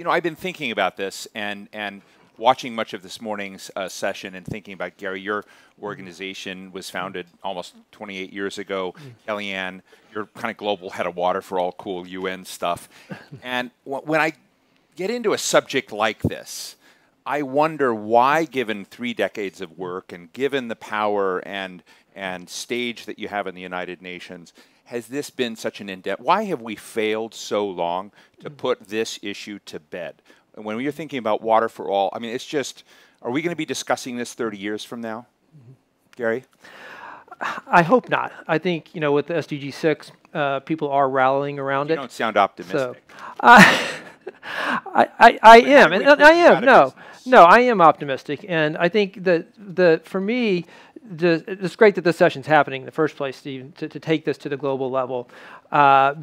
I've been thinking about this and watching much of this morning's session and thinking about, Gary, your organization was founded almost 28 years ago. Kellyanne, you're kind of global head of water for all cool UN stuff. And when I get into a subject like this, I wonder why, given 3 decades of work and given the power and stage that you have in the United Nations, has this been such an in-depth? Why have we failed so long to put this issue to bed? And when you're thinking about water for all, I mean, it's just, are we going to be discussing this 30 years from now? Gary? I hope not. I think, with the SDG 6, people are rallying around it. You don't sound optimistic. So, I am, and I am. No, I am optimistic, and I think that for me, it's great that this session's happening in the first place, Steve, to take this to the global level,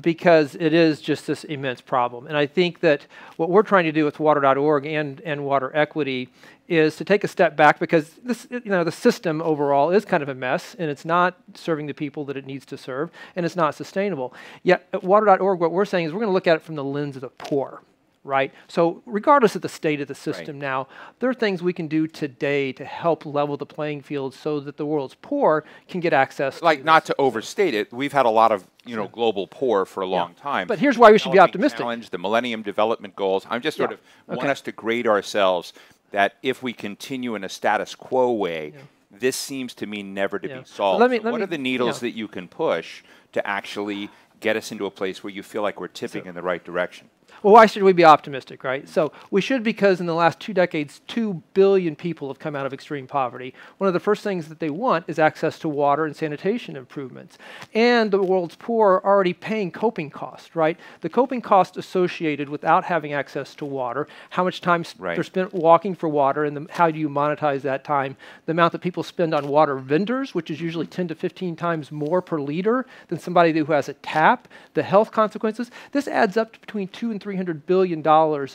because it is just this immense problem. And I think that what we're trying to do with water.org and water equity is to take a step back, because this, the system overall is kind of a mess, and it's not serving the people that it needs to serve, and it's not sustainable. Yet at water.org, what we're saying is we're going to look at it from the lens of the poor. Right? So regardless of the state of the system now, there are things we can do today to help level the playing field so that the world's poor can get access. Like, not to overstate it, we've had a lot of global poor for a long time. But here's why we should be optimistic. Challenge, the Millennium Development Goals. I'm just sort of want us to grade ourselves that if we continue in a status quo way, this seems to me never to be solved. So what are the needles that you can push to actually get us into a place where you feel like we're tipping in the right direction? Well, why should we be optimistic, right? So we should, because in the last 2 decades, 2 billion people have come out of extreme poverty. One of the first things that they want is access to water and sanitation improvements. And the world's poor are already paying coping costs, right? The coping costs associated without having access to water, how much time they're spent walking for water, and how do you monetize that time, the amount that people spend on water vendors, which is usually 10 to 15 times more per liter than somebody who has a tap, the health consequences. This adds up to between $200 and $300 billion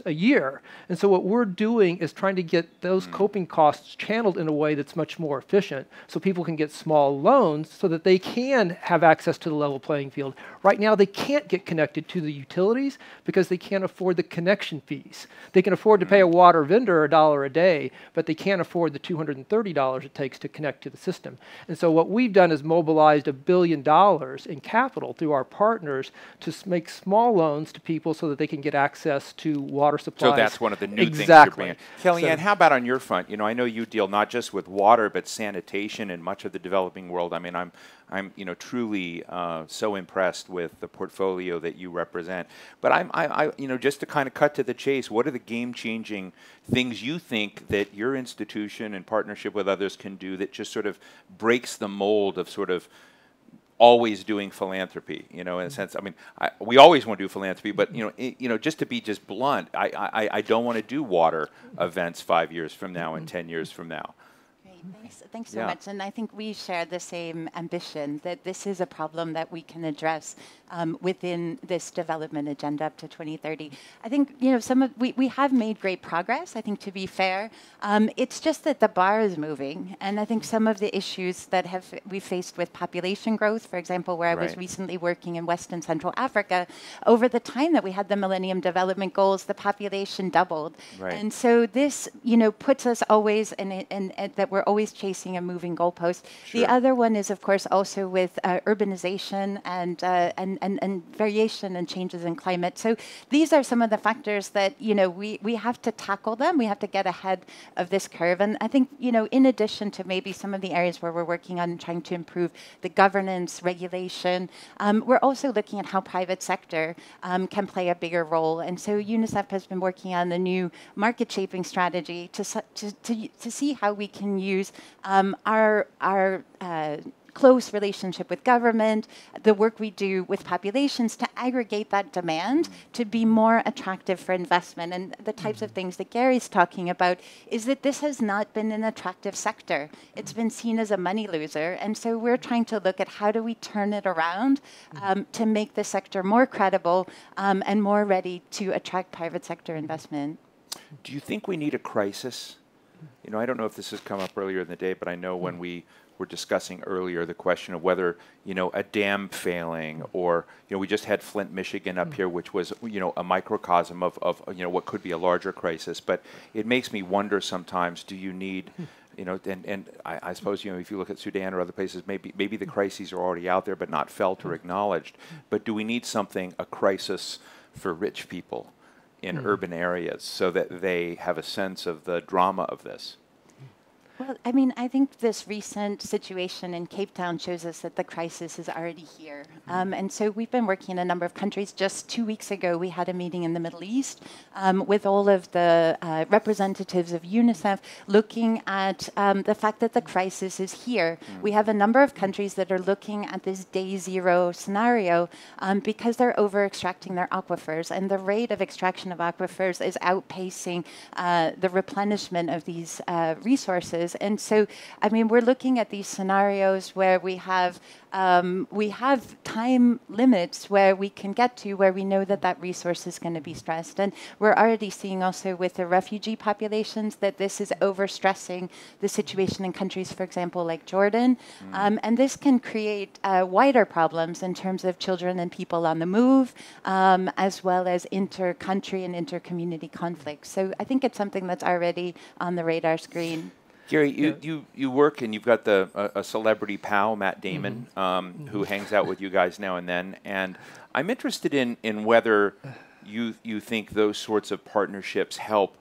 a year. And so what we're doing is trying to get those coping costs channeled in a way that's much more efficient, so people can get small loans so that they can have access to the level playing field. Right now, they can't get connected to the utilities because they can't afford the connection fees. They can afford to pay a water vendor $1 a day, but they can't afford the $230 it takes to connect to the system. And so what we've done is mobilized $1 billion in capital through our partners to make small loans to people so that they can get access to water supplies. So that's one of the new things you're bringing. Kellyanne, how about on your front? I know you deal not just with water, but sanitation in much of the developing world. I mean, I'm truly so impressed with the portfolio that you represent. But I just to kind of cut to the chase, what are the game-changing things you think that your institution in partnership with others can do that just sort of breaks the mold of sort of always doing philanthropy, in a sense? I mean, we always want to do philanthropy, but just to be just blunt, I don't want to do water events 5 years from now and 10 years from now. Thanks so much. And I think we share the same ambition that this is a problem that we can address within this development agenda up to 2030. I think, we have made great progress, I think, to be fair. It's just that the bar is moving. And I think some of the issues that we faced with population growth, for example, where I was recently working in West and Central Africa, over the time that we had the Millennium Development Goals, the population doubled. And so this, puts us always in that we're always chasing a moving goalpost. The other one is, of course, also with urbanization and variation and changes in climate. So these are some of the factors that, we have to tackle them. We have to get ahead of this curve. And I think, in addition to maybe some of the areas where we're working on trying to improve the governance, regulation, we're also looking at how private sector can play a bigger role. And so UNICEF has been working on the new market shaping strategy to see how we can use our close relationship with government, the work we do with populations to aggregate that demand to be more attractive for investment. And the types of things that Gary's talking about is that this has not been an attractive sector. It's been seen as a money loser. And so we're trying to look at how do we turn it around to make the sector more credible and more ready to attract private sector investment. Do you think we need a crisis? I don't know if this has come up earlier in the day, but I know when we were discussing earlier, the question of whether, a dam failing, or, we just had Flint, Michigan up here, which was, a microcosm of what could be a larger crisis. But it makes me wonder sometimes, do you need, and I suppose, if you look at Sudan or other places, maybe the crises are already out there but not felt or acknowledged. But do we need a crisis for rich people in urban areas so that they have a sense of the drama of this? Well, I mean, I think this recent situation in Cape Town shows us that the crisis is already here. And so we've been working in a number of countries. Just 2 weeks ago, we had a meeting in the Middle East with all of the representatives of UNICEF looking at the fact that the crisis is here. We have a number of countries that are looking at this day zero scenario because they're over-extracting their aquifers. And the rate of extraction of aquifers is outpacing the replenishment of these resources. And so, I mean, we're looking at these scenarios where we have time limits where we can get to where we know that resource is going to be stressed. And we're already seeing also with the refugee populations that this is overstressing the situation in countries, for example, like Jordan. And this can create wider problems in terms of children and people on the move, as well as inter-country and inter-community conflicts. So I think it's something that's already on the radar screen. Gary, you work, and you've got a celebrity pal, Matt Damon, who hangs out with you guys now and then. And I'm interested in whether you think those sorts of partnerships help,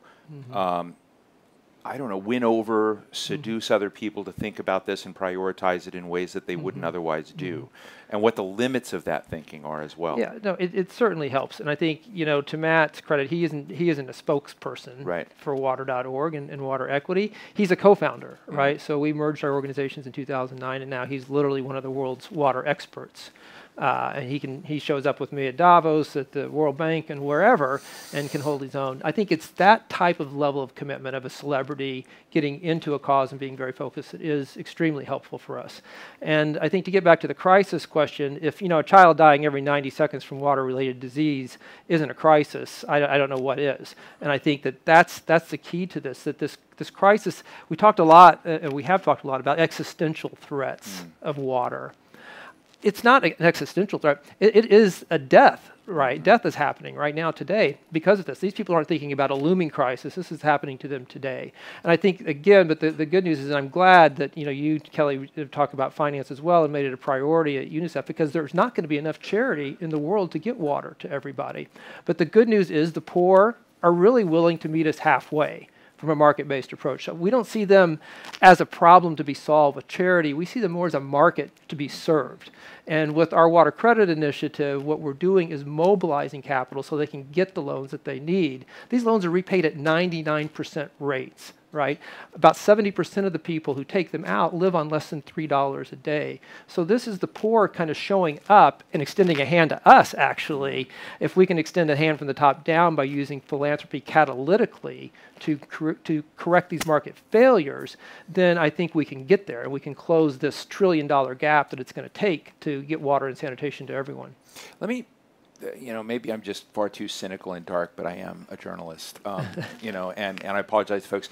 win over, seduce other people to think about this and prioritize it in ways that they wouldn't otherwise do, and what the limits of that thinking are as well. Yeah, no, it certainly helps. And I think, to Matt's credit, he isn't a spokesperson for water.org and water equity. He's a co-founder, right? So we merged our organizations in 2009, and now he's literally one of the world's water experts. And he shows up with me at Davos, at the World Bank, and wherever, and can hold his own. I think it's that type of level of commitment of a celebrity getting into a cause and being very focused that is extremely helpful for us. And I think to get back to the crisis question, if a child dying every 90 seconds from water-related disease isn't a crisis, I don't know what is. And I think that's the key to this. That this crisis, we have talked a lot about existential threats of water. It's not an existential threat. It is a death, right? Death is happening right now today because of this. These people aren't thinking about a looming crisis. This is happening to them today. And I think, again, but the good news is, I'm glad that you, Kelly, talk about finance as well and made it a priority at UNICEF, because there's not going to be enough charity in the world to get water to everybody. But the good news is the poor are really willing to meet us halfway from a market-based approach. So we don't see them as a problem to be solved with charity. We see them more as a market to be served. And with our water credit initiative, what we're doing is mobilizing capital so they can get the loans that they need. These loans are repaid at 99% rates, right? About 70% of the people who take them out live on less than $3 a day. So this is the poor kind of showing up and extending a hand to us, actually. If we can extend a hand from the top down by using philanthropy catalytically to correct these market failures, then I think we can get there, and we can close this $1 trillion gap that it's going to take to get water and sanitation to everyone. Let me, maybe I'm just far too cynical and dark, but I am a journalist, and I apologize, folks.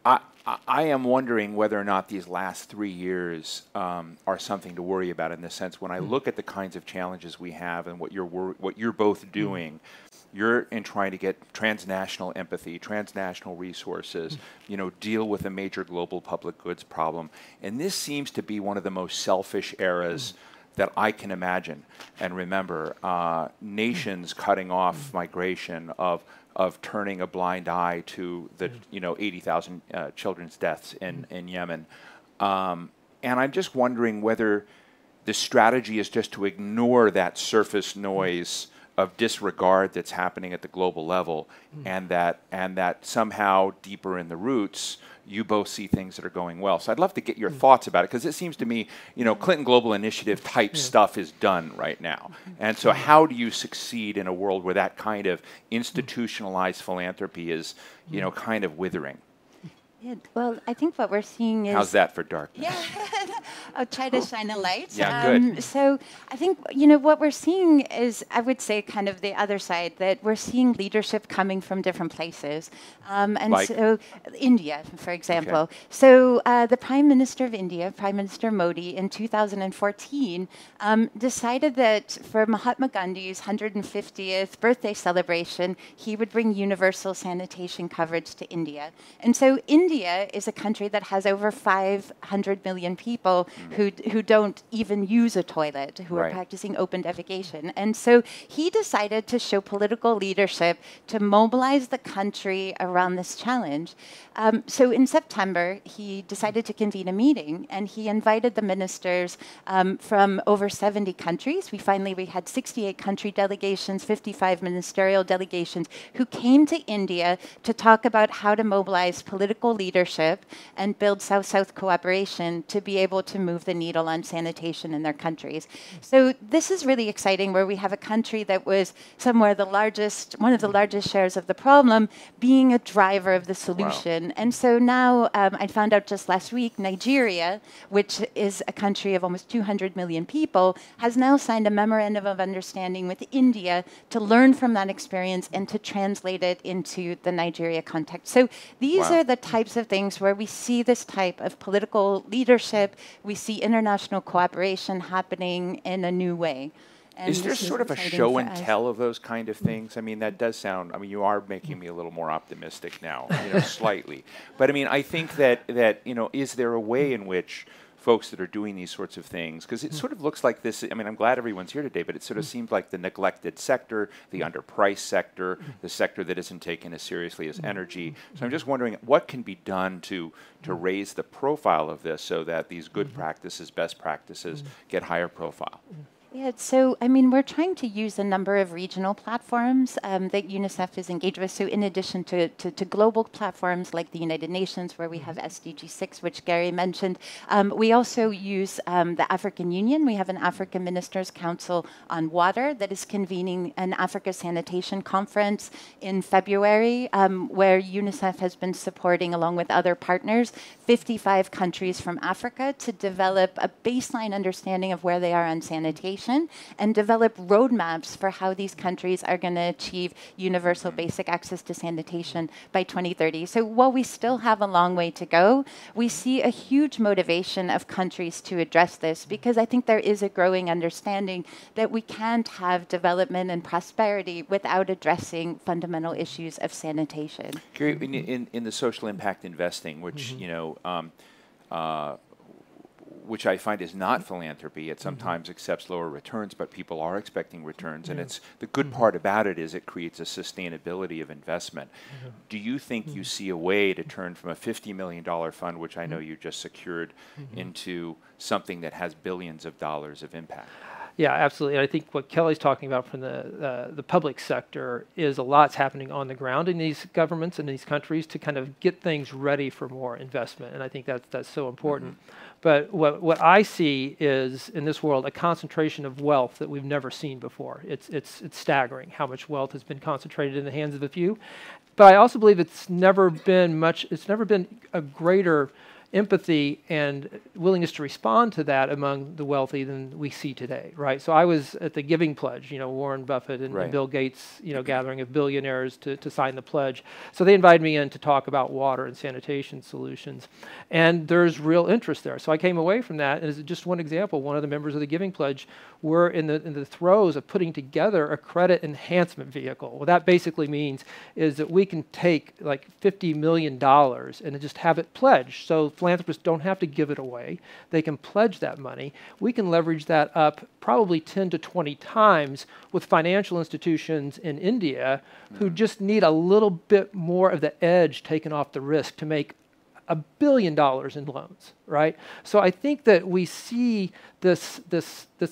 I am wondering whether or not these last 3 years are something to worry about, in the sense, when I look at the kinds of challenges we have and what you're both doing. You're in trying to get transnational empathy, transnational resources, deal with a major global public goods problem. And this seems to be one of the most selfish eras that I can imagine and remember. Nations cutting off migration, of turning a blind eye to the 80,000 children's deaths in Yemen. And I'm just wondering whether the strategy is just to ignore that surface noise of disregard that's happening at the global level, and that somehow deeper in the roots, you both see things that are going well. So I'd love to get your thoughts about it, because it seems to me, Clinton Global Initiative type stuff is done right now. And so how do you succeed in a world where that kind of institutionalized philanthropy is, kind of withering? Yeah, well, I think what we're seeing is... How's that for darkness? Yeah. I'll try to shine a light. Yeah, good. So I think, you know, what we're seeing is, I would say, kind of the other side, that we're seeing leadership coming from different places. And Like? so India, for example. Okay. So the Prime Minister of India, Prime Minister Modi, in 2014, decided that for Mahatma Gandhi's 150th birthday celebration, he would bring universal sanitation coverage to India. And so India is a country that has over 500 million people who don't even use a toilet, who are Right. practicing open defecation. And so he decided to show political leadership to mobilize the country around this challenge. So in September, he decided to convene a meeting, and he invited the ministers from over 70 countries. We had 68 country delegations, 55 ministerial delegations who came to India to talk about how to mobilize political leadership and build South-South cooperation to be able to move the needle on sanitation in their countries. So this is really exciting, where we have a country that was somewhere one of the largest shares of the problem, being a driver of the solution. Wow. And so now I found out just last week, Nigeria, which is a country of almost 200 million people, has now signed a memorandum of understanding with India to learn from that experience and to translate it into the Nigeria context. So these Wow. are the types of things where we see this type of political leadership, we see international cooperation happening in a new way. And is there this sort of a exciting show for and us. tell of those kind of things? I mean, that does sound, I mean, you are making me a little more optimistic now, you know, slightly. But I mean, I think that, you know, is there a way in which folks that are doing these sorts of things, because it sort of looks like this, I mean, I'm glad everyone's here today, but it sort of seems like the neglected sector, the underpriced sector, the sector that isn't taken as seriously as energy. So I'm just wondering what can be done to raise the profile of this so that these good practices, best practices get higher profile. Yeah, so I mean, we're trying to use a number of regional platforms that UNICEF is engaged with. So in addition to global platforms like the United Nations, where we have SDG 6, which Gary mentioned, we also use the African Union. We have an African Ministers' Council on Water that is convening an Africa Sanitation Conference in February, where UNICEF has been supporting, along with other partners, 55 countries from Africa to develop a baseline understanding of where they are on sanitation and develop roadmaps for how these countries are going to achieve universal basic access to sanitation by 2030. So while we still have a long way to go, we see a huge motivation of countries to address this, because I think there is a growing understanding that we can't have development and prosperity without addressing fundamental issues of sanitation. Gary, in the social impact investing, which, you know, which I find is not philanthropy. It sometimes accepts lower returns, but people are expecting returns. And it's the good part about it is it creates a sustainability of investment. Do you think you see a way to turn from a $50 million fund, which I know you just secured, into something that has billions of dollars of impact? Yeah, absolutely. And I think what Kelly's talking about from the public sector is a lot's happening on the ground in these governments and these countries to kind of get things ready for more investment. And I think that's so important. But what I see is, in this world, a concentration of wealth that we've never seen before. It's staggering how much wealth has been concentrated in the hands of a few. But I also believe it's never been a greater empathy and willingness to respond to that among the wealthy than we see today, right? So I was at the Giving Pledge, you know, Warren Buffett and Bill Gates, you know, gathering of billionaires to sign the pledge. So they invited me in to talk about water and sanitation solutions. And there's real interest there. So I came away from that, and as just one example, one of the members of the Giving Pledge were in the throes of putting together a credit enhancement vehicle. What that basically means is that we can take like $50 million and just have it pledged. So philanthropists don't have to give it away. They can pledge that money. We can leverage that up probably 10 to 20 times with financial institutions in India who just need a little bit more of the edge taken off the risk to make $1 billion in loans, right? So I think that we see this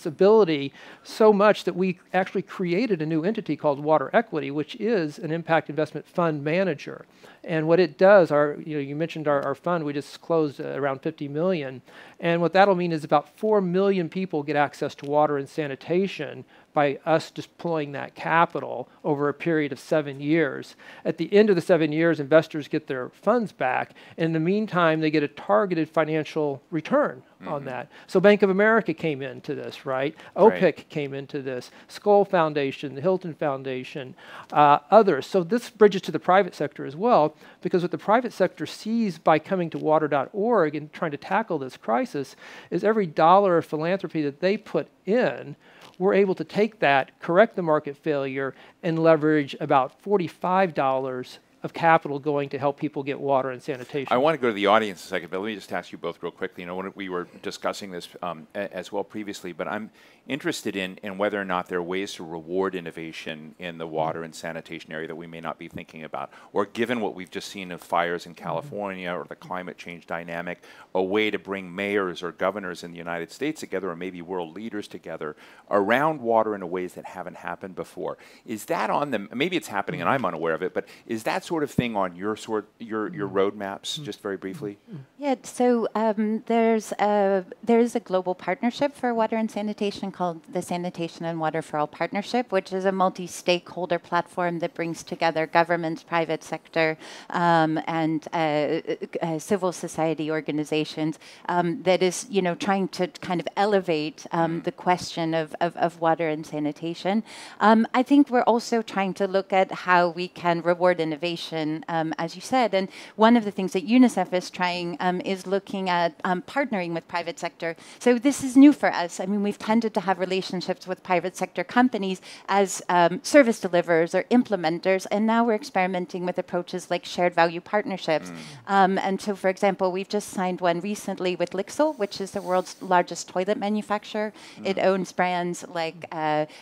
ability so much that we actually created a new entity called Water Equity, which is an impact investment fund manager. And what it does, you mentioned our fund, we just closed around 50 million. And what that'll mean is about 4 million people get access to water and sanitation by us deploying that capital over a period of 7 years. At the end of the 7 years, investors get their funds back. In the meantime, they get a targeted financial return on that. So Bank of America came into this, right? OPIC came into this, Skoll Foundation, the Hilton Foundation, others. So this bridges to the private sector as well, because what the private sector sees by coming to water.org and trying to tackle this crisis is every dollar of philanthropy that they put in, we're able to take that, correct the market failure, and leverage about $45 of capital going to help people get water and sanitation. I want to go to the audience a second, but let me just ask you both real quickly. You know, when we were discussing this as well previously, but I'm interested in whether or not there are ways to reward innovation in the water and sanitation area that we may not be thinking about, or given what we've just seen of fires in California or the climate change dynamic, a way to bring mayors or governors in the United States together, or maybe world leaders together around water in ways that haven't happened before. Is that on them? Maybe it's happening and I'm unaware of it, but is that sort of thing on your roadmaps, just very briefly? Yeah, so there's a global partnership for water and sanitation called the Sanitation and Water for All Partnership, which is a multi-stakeholder platform that brings together governments, private sector, and civil society organizations that is, trying to kind of elevate the question of water and sanitation. I think we're also trying to look at how we can reward innovation, as you said, and one of the things that UNICEF is trying is looking at partnering with private sector. So this is new for us. I mean, we've tended to have relationships with private sector companies as service deliverers or implementers, and now we're experimenting with approaches like shared value partnerships. And so, for example, we've just signed one recently with Lixil, which is the world's largest toilet manufacturer. It owns brands like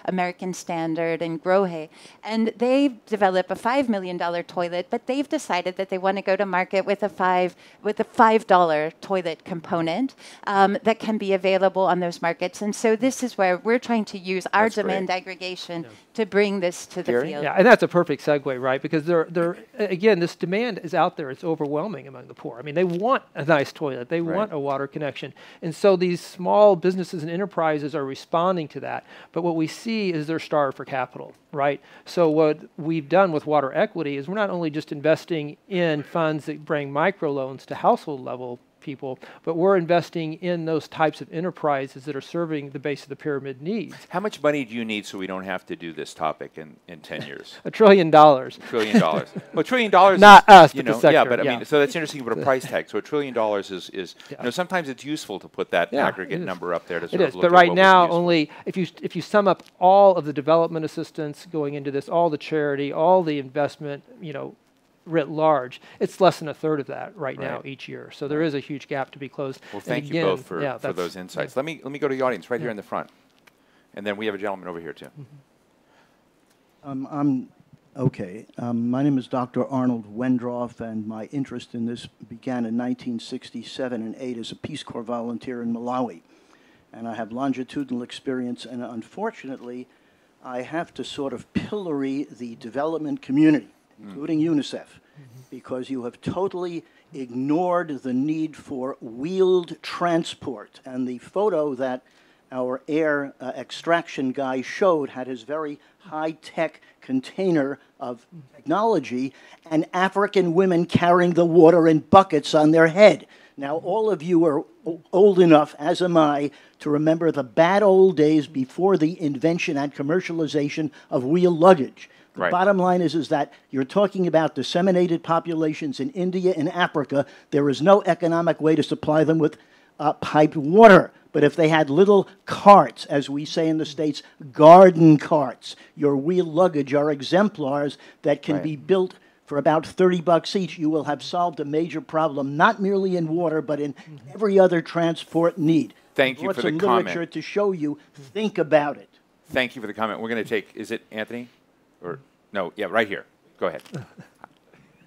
American Standard and Grohe, and they develop a $5 million toilet, but they've decided that they want to go to market with a $5 toilet component that can be available on those markets. And so this is where we're trying to use our demand aggregation to bring this to the field. Yeah, and that's a perfect segue, right? Because again, this demand is out there. It's overwhelming among the poor. I mean, they want a nice toilet. They want a water connection. And so these small businesses and enterprises are responding to that. But what we see is they're starved for capital, right? So what we've done with water equity is we're not only just investing in funds that bring microloans to household level people, but we're investing in those types of enterprises that are serving the base of the pyramid needs. How much money do you need so we don't have to do this topic in 10 years? $1 trillion. $1 trillion. Well, $1 trillion not us, but the sector. Yeah, but I mean, so that's interesting. But a price tag. So $1 trillion is sometimes it's useful to put that aggregate number up there to sort of look but at right what now, only if you sum up all of the development assistance going into this, all the charity, all the investment, writ large, it's less than a third of that right now each year. So there is a huge gap to be closed. Well, thank you both for those insights. Let me go to the audience right here in the front, and then we have a gentleman over here too. My name is Dr. Arnold Wendroff, and my interest in this began in 1967 and 8 as a Peace Corps volunteer in Malawi, and I have longitudinal experience. And unfortunately, I have to sort of pillory the development community, including UNICEF, because you have totally ignored the need for wheeled transport. And the photo that our air extraction guy showed had his very high-tech container of technology and African women carrying the water in buckets on their head. Now, all of you are old enough, as am I, to remember the bad old days before the invention and commercialization of wheel luggage. The bottom line is that you're talking about disseminated populations in India and Africa. There is no economic way to supply them with piped water. But if they had little carts, as we say in the States, garden carts, your wheel luggage are exemplars that can be built for about $30 each. You will have solved a major problem, not merely in water, but in every other transport need. Thank you for the comment. Some literature to show you. Think about it. Thank you for the comment. We're going to take, is it Anthony? Or no, yeah, right here. Go ahead.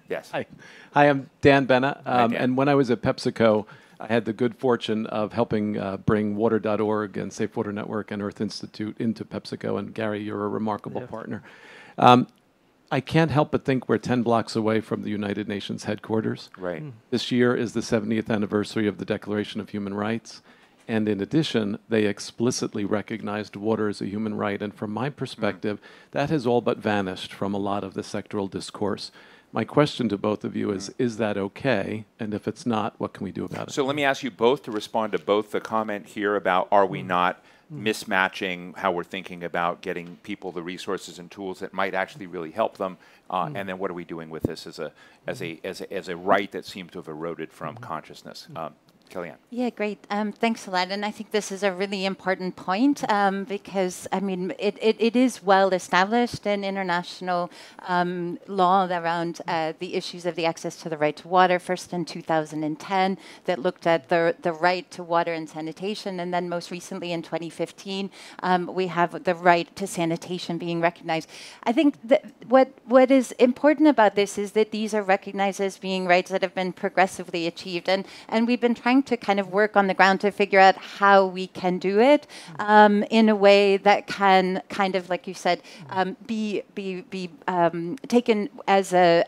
Yes. Hi, I'm Dan Benna. Hi, Dan. And when I was at PepsiCo, I had the good fortune of helping bring Water.org and Safe Water Network and Earth Institute into PepsiCo. And Gary, you're a remarkable partner. I can't help but think we're 10 blocks away from the United Nations headquarters. Right. This year is the 70th anniversary of the Declaration of Human Rights. And in addition, they explicitly recognized water as a human right. And from my perspective, that has all but vanished from a lot of the sectoral discourse. My question to both of you is that okay? And if it's not, what can we do about it? So let me ask you both to respond to both the comment here about are we not mismatching how we're thinking about getting people the resources and tools that might actually really help them, and then what are we doing with this as a right that seems to have eroded from consciousness? Kellyanne. Yeah, great. Thanks a lot. And I think this is a really important point because, I mean, it is well established in international law around the issues of the access to the right to water, first in 2010, that looked at the right to water and sanitation. And then most recently in 2015, we have the right to sanitation being recognized. I think that what is important about this is that these are recognized as being rights that have been progressively achieved. And we've been trying to kind of work on the ground to figure out how we can do it in a way that can kind of, like you said, be taken as a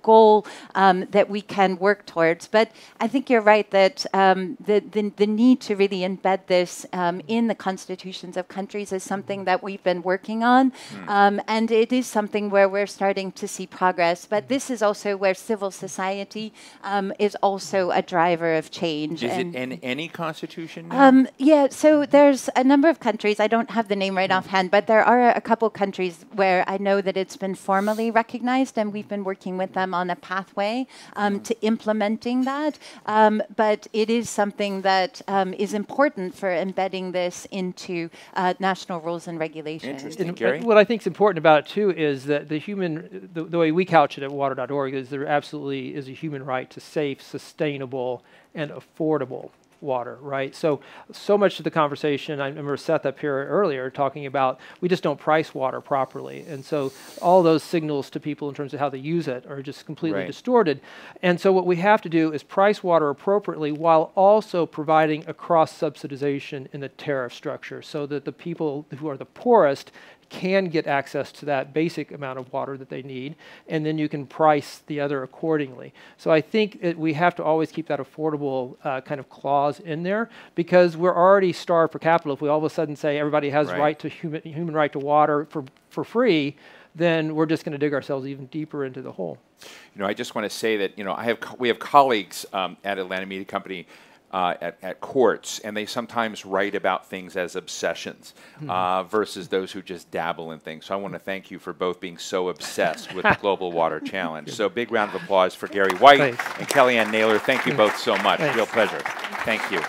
goal that we can work towards. But I think you're right that the need to really embed this in the constitutions of countries is something that we've been working on, and it is something where we're starting to see progress. But this is also where civil society is also a driver of change. Is it in any constitution now? Yeah, so there's a number of countries, I don't have the name right offhand, but there are a couple countries where I know that it's been formally recognized, and we've been working with them on a pathway to implementing that. But it is something that is important for embedding this into national rules and regulations. Interesting. Gary? What I think is important about it, too, is that the way we couch it at water.org is there absolutely is a human right to safe, sustainable, and affordable water, right? So much of the conversation, I remember Seth up here earlier talking about we just don't price water properly. And so all those signals to people in terms of how they use it are just completely distorted. And so what we have to do is price water appropriately while also providing a cross-subsidization in the tariff structure so that the people who are the poorest can get access to that basic amount of water that they need, and then you can price the other accordingly. So I think we have to always keep that affordable kind of clause in there, because we're already starved for capital. If we all of a sudden say everybody has right to human right to water for free, then we're just going to dig ourselves even deeper into the hole. You know, I just want to say that, you know, we have colleagues at Atlanta Media Company at courts, and they sometimes write about things as obsessions versus those who just dabble in things. So I want to thank you for both being so obsessed with the Global Water Challenge. So big round of applause for Gary White and Ann Naylor. Thank you both so much. Real pleasure. Thank you.